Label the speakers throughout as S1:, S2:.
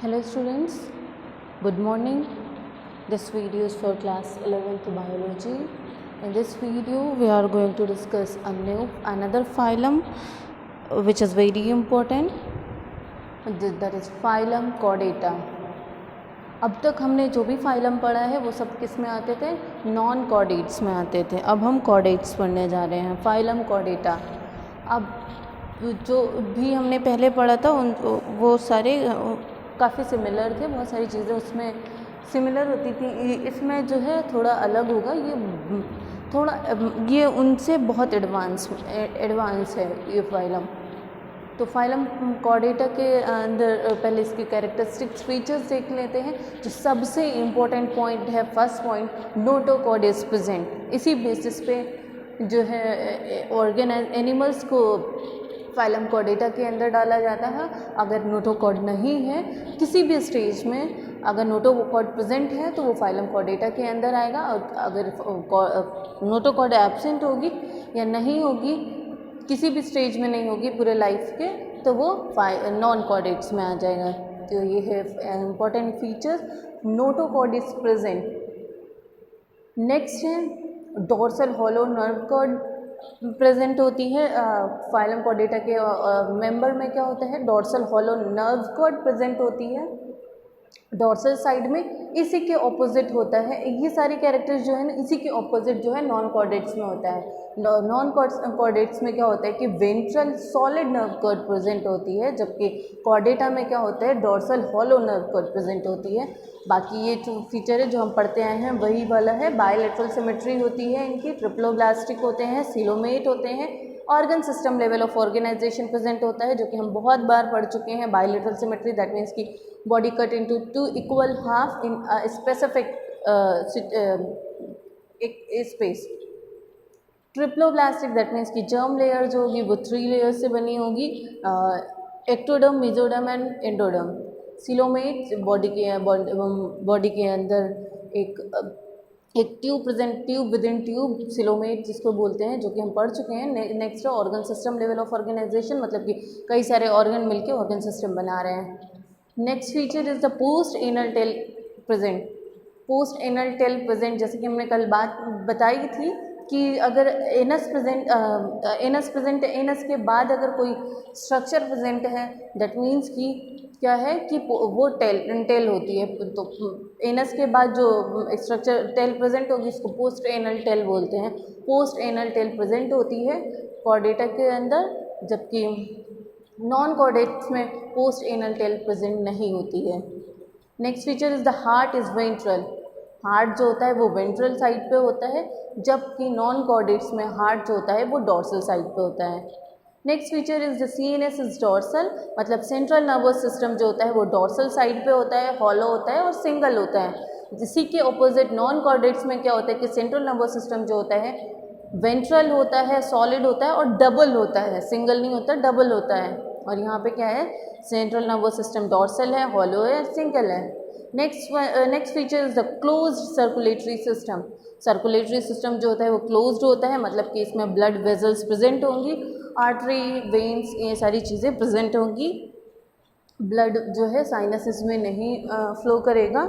S1: Hello students, good morning. This video is for class 11th biology. In this video we are going to discuss another phylum which is very important, that is phylum Chordata. अब तक हमने जो भी phylum पढ़ा है वो सब किस में आते थे, नॉन कॉर्डेट्स में आते थे. अब हम कॉर्डेट्स पढ़ने जा रहे हैं, फाइलम कॉर्डेटा. अब जो भी हमने पहले पढ़ा था वो सारे काफ़ी सिमिलर थे, बहुत सारी चीज़ें उसमें सिमिलर होती थी. इसमें जो है थोड़ा अलग होगा, ये उनसे बहुत एडवांस है ये फाइलम. तो फाइलम कॉर्डेटा के अंदर पहले इसके कैरेक्टरिस्टिक्स फीचर्स देख लेते हैं. जो सबसे इम्पोर्टेंट पॉइंट है, first point, notochord is present. इसी बेसिस पे जो है एनिमल्स को फाइलम कॉर्डेटा के अंदर डाला जाता है. अगर नोटोकॉर्ड नहीं है किसी भी स्टेज में, अगर नोटोकॉर्ड प्रेजेंट है तो वो फाइलम कॉर्डेटा के अंदर आएगा. और अगर नोटोकॉर्ड एब्सेंट होगी या नहीं होगी, किसी भी स्टेज में नहीं होगी पूरे लाइफ के, तो वो नॉन कॉर्डेट्स में आ जाएगा. तो ये है important features, notochord is present. Next है dorsal hollow nerve cord present होती है. फाइलम कॉर्डेटा के मेंबर में क्या होता है, dorsal hollow nerve cord present होती है डोर्सल साइड में. इसी के ऑपोजिट होता है, ये सारे कैरेक्टर्स जो है ना, इसी के ऑपोजिट जो है नॉन कॉर्डेट्स में होता है. नॉन कॉर्डेट्स में क्या होता है कि ventral solid nerve cord present होती है, जबकि कॉर्डेटा में क्या होता है, dorsal hollow nerve cord present होती है. बाकी ये जो फीचर है जो हम पढ़ते आए हैं वही वाला है. बायलैटरल सिमेट्री होती है इनकी, ट्रिप्लोब्लास्टिक होते हैं, सिलोमेट होते हैं. Organ system level of organisation present होता है, जो कि हम बहुत बार पढ़ चुके हैं. बायलैटरल सिमेट्री दैट मीन्स की body cut into 2 equal half in specific space. Triploblastic that means की जर्म लेयर जो होगी वो 3 लेयर से बनी होगी, ectoderm, mesoderm and endoderm. Coelomate body के अंदर एक tube present, tube with in tube, coelomate जिसको बोलते हैं, जो कि हम पढ़ चुके हैं. नेक्स्ट है organ system level of organisation, मतलब कि कई सारे ऑर्गन मिलके ऑर्गन सिस्टम बना रहे हैं. Next feature is the post anal tail present. Post anal tail present, जैसे कि हमने कल बात बताई थी कि अगर एनस प्रेजेंट है, एनस के बाद अगर कोई स्ट्रक्चर प्रेजेंट है, दैट मीन्स कि क्या है कि वो टेल होती है. तो एनस के बाद जो स्ट्रक्चर टेल प्रेजेंट होगी उसको पोस्ट एनल टेल बोलते हैं. पोस्ट एनल टेल प्रेजेंट होती है कॉर्डेटा के अंदर, जबकि नॉन कॉर्डेट्स में पोस्ट एनल टेल प्रेजेंट नहीं होती है. Next feature is the heart is ventral. Heart जो होता है वो वेंट्रल साइड पे होता है, जबकि नॉन कॉर्डेट्स में हार्ट जो होता है वो डॉर्सल साइड पे होता है. Next feature is the CNS is dorsal, मतलब सेंट्रल नर्वस सिस्टम जो होता है वो डॉर्सल साइड पे होता है, हॉलो होता है और सिंगल होता है. इसी के ऑपोजिट नॉन कॉर्डेट्स में क्या होता है कि सेंट्रल नर्वस सिस्टम जो होता है वेंट्रल होता है, सॉलिड होता है और डबल होता है, सिंगल नहीं होता, डबल होता है. और यहाँ पे क्या है, सेंट्रल नर्वस सिस्टम डॉर्सल है, हॉलो है, सिंगल है. Next feature is the closed circulatory system. Circulatory system जो होता है वो क्लोज्ड होता है, मतलब कि इसमें ब्लड वेजल्स प्रेजेंट होंगी, आर्टरी, वेन्स, ये सारी चीज़ें प्रेजेंट होंगी. ब्लड जो है साइनसेस में नहीं फ्लो करेगा.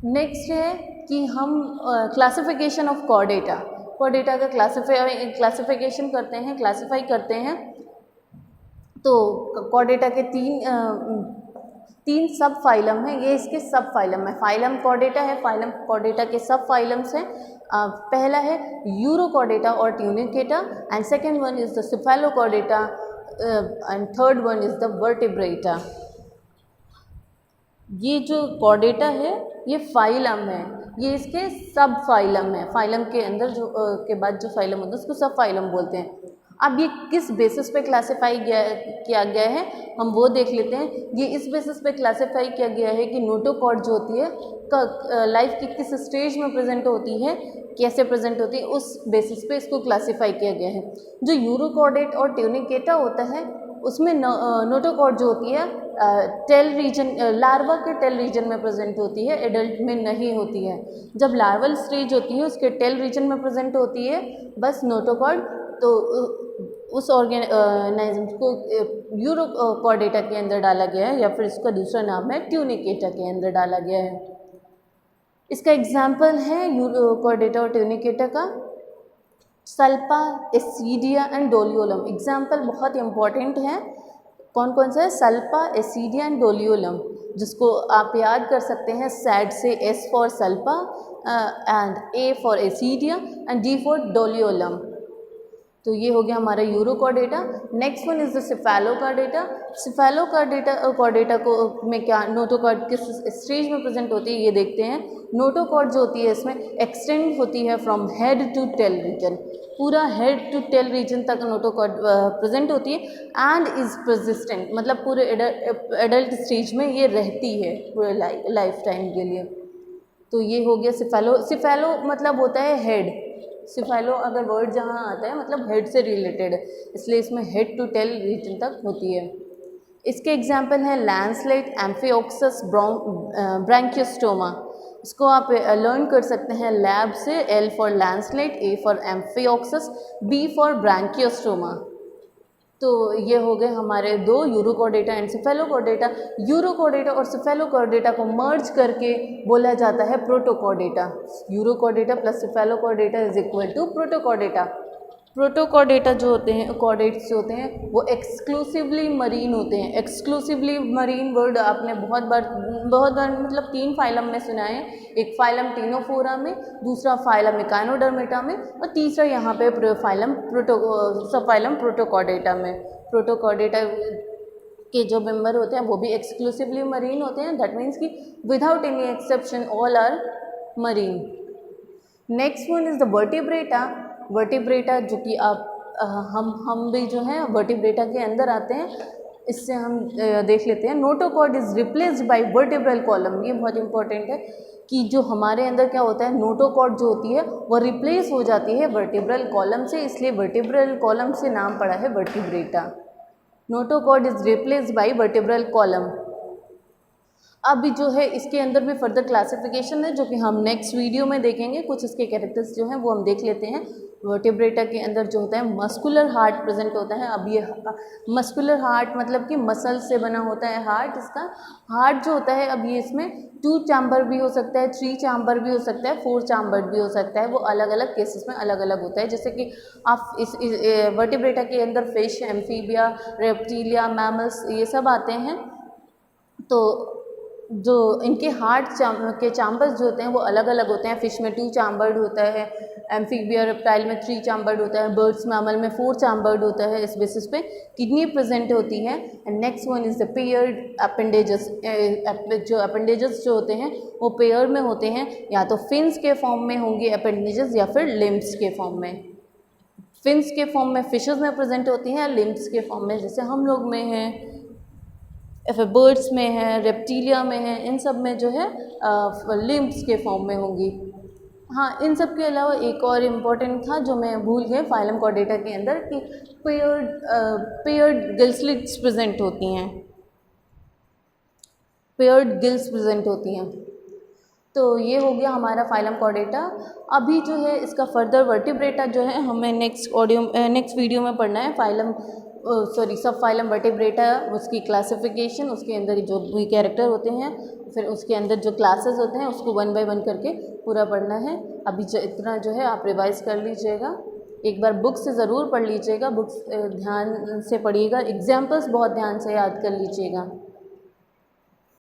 S1: नेक्स्ट है कि हम क्लासिफिकेशन ऑफ कॉर्डेटा का क्लासिफिकेशन करते हैं, क्लासीफाई करते हैं. तो कॉर्डेटा के तीन सब फाइलम हैं, ये इसके सब फाइलम है. फाइलम कॉर्डेटा है, फाइलम कॉर्डेटा के सब फाइलम्स हैं. पहला है यूरोकॉर्डेटा और Tunicata, and second one is the cephalochordata, and third one is the vertebrata. ये जो कॉर्डेटा है ये फाइलम है, ये इसके सब फाइलम है. फाइलम के अंदर जो के बाद जो फाइलम होता है उसको सब फाइलम बोलते हैं. अब ये किस बेसिस पे क्लासिफाई किया गया है हम वो देख लेते हैं. ये इस बेसिस पे क्लासिफाई किया गया है कि नोटोकॉर्ड जो होती है लाइफ की किस स्टेज में प्रेजेंट होती है, कैसे प्रेजेंट होती है, उस बेसिस पे इसको क्लासिफाई किया गया है. जो यूरोकॉर्डेट और ट्यूनिकेटा होता है उसमें नोटोकॉर्ड जो होती है टेल रीजन, लार्वा के टेल रीजन में प्रेजेंट होती है, एडल्ट में नहीं होती है. जब लार्वल स्टेज होती है उसके टेल रीजन में प्रेजेंट होती है बस नोटोकॉर्ड. तो उस ऑर्गेनाइज्म को यूरोकॉर्डेटा के अंदर डाला गया है, या फिर इसका दूसरा नाम है ट्यूनिकेटा के अंदर डाला गया है। इसका एग्जाम्पल है यूरोकॉर्डेटा और ट्यूनिकेटा का सल्पा, एसीडिया एंड डोलियोलम। एग्जाम्पल बहुत इंपॉर्टेंट है। कौन कौन सा है? सल्पा, एसीडिया एंड डोलियोलम, जिसको आप याद कर सकते हैं सैड से, S for Salpa and A for Ascidia and D for Doliolum. तो ये हो गया हमारा Urochordata. Next one is the Cephalochordata. Cephalochordata को में क्या नोटोकॉर्ड किस स्टेज में प्रेजेंट होती है ये देखते हैं। नोटोकॉर्ड जो होती है इसमें एक्सटेंड होती है from head to tail region, पूरा हेड टू टेल रीजन तक नोटोकॉर्ड प्रेजेंट होती है एंड इज परसिस्टेंट, मतलब पूरे एडल्ट स्टेज में ये रहती है पूरे लाइफ टाइम के लिए। तो ये हो गया सिफेलो। सिफेलो मतलब होता है हेड। सिफेलो अगर वर्ड जहाँ आता है मतलब हेड से रिलेटेड है, इसलिए इसमें हेड टू टेल रीजन तक होती है। इसके एग्जाम्पल हैं लैंसलेट, एम्फिओक्सस, ब्रैंकियोस्टोमा। इसको आप लर्न कर सकते हैं लैब से। L for lancelet, A for Amphioxus, B for Branchiostoma. तो ये हो गए हमारे दो, यूरोकॉर्डेटा एंड सिफेलोकॉर्डेटा। यूरोकॉर्डेटा और सिफेलोकॉर्डेटा को मर्ज करके बोला जाता है Protochordata. Urochordata plus Cephalochordata is equal to Protochordata. Protochordata जो होते हैं, कॉर्डेट्स जो होते हैं, वो एक्सक्लूसिवली मरीन होते हैं। एक्सक्लूसिवली मरीन वर्ड आपने बहुत बार मतलब 3 फाइलम में सुना है। एक फाइलम टीनोफोरा में, दूसरा फाइलम इकाइनोडर्मेटा में, और तीसरा यहाँ पे सब फाइलम प्रोटोकॉर्डेटा में। प्रोटोकॉर्डेटा के जो मेंबर होते हैं वो भी एक्सक्लूसिवली मरीन होते हैं। दैट मीन्स कि without any exception all are marine. Next one is the vertebrata. Vertebrata जो कि हम भी जो है वर्टिब्रेटा के अंदर आते हैं, इससे हम देख लेते हैं। Notochord is replaced by vertebral column. ये बहुत इंपॉर्टेंट है कि जो हमारे अंदर क्या होता है, नोटोकॉर्ड जो होती है वो रिप्लेस हो जाती है वर्टिब्रल कॉलम से, इसलिए वर्टिब्रल कॉलम से नाम पड़ा है vertebrata. Notochord is replaced by vertebral column. अभी जो है इसके अंदर भी फर्दर क्लासिफिकेशन है जो कि हम नेक्स्ट वीडियो में देखेंगे। कुछ इसके कैरेक्टर्स जो हैं वो हम देख लेते हैं। वर्टिब्रेटा के अंदर जो होता है मस्कुलर हार्ट प्रेजेंट होता है। अब ये मस्कुलर हार्ट मतलब कि मसल से बना होता है हार्ट। इसका हार्ट जो होता है, अब ये इसमें 2 चैम्बर भी हो सकता है, 3 चैम्बर भी हो सकता है, 4 चैम्बर भी हो सकता है। वो अलग अलग केसेस में अलग अलग होता है। जैसे कि आप इस वर्टिब्रेटा के अंदर फिश, एम्फीबिया, रेप्टिलिया, मैमल्स ये सब आते हैं। तो जो इनके हार्ट के चैम्बर्स जो होते हैं वो अलग अलग होते हैं। फिश में 2 चैम्बर्ड होता है, एम्फीबिया रेप्टाइल में 3 चैम्बर्ड होता है, बर्ड्स मैमल में 4 चैम्बर्ड होता है। इस बेसिस पे किडनी प्रेजेंट होती है। And next one is the paired appendages. जो अपेंडेजेस जो होते हैं वो पेयर में होते हैं, या तो फिन्स के फॉर्म में होंगे अपेंडेजेस या फिर लिम्ब्स के फॉर्म में। फिन्स के फॉर्म में फिशेस में प्रेजेंट होती हैं, लिम्ब्स के फॉर्म में जैसे हम लोग में है, फिर बर्ड्स में है, रेप्टिलिया में है, इन सब में जो है लिम्ब्स के फॉर्म में होंगी। हाँ, इन सब के अलावा एक और इम्पॉर्टेंट था जो मैं भूल गई फाइलम कॉर्डेटा के अंदर कि पेयर्ड गिल्स प्रेजेंट होती हैं। पेयर्ड गिल्स प्रेजेंट होती हैं। तो ये हो गया हमारा फाइलम कॉर्डेटा। अभी जो है इसका फर्दर वर्टिब्रेटा जो है हमें नेक्स्ट वीडियो में पढ़ना है। सब फाइलम वर्टिब्रेटा, उसकी क्लासिफिकेशन, उसके अंदर जो भी कैरेक्टर होते हैं, फिर उसके अंदर जो क्लासेस होते हैं उसको 1 बाय 1 करके पूरा पढ़ना है। अभी इतना जो है आप रिवाइज कर लीजिएगा, एक बार बुक से ज़रूर पढ़ लीजिएगा, बुक्स ध्यान से पढ़िएगा, एग्जाम्पल्स बहुत ध्यान से याद कर लीजिएगा।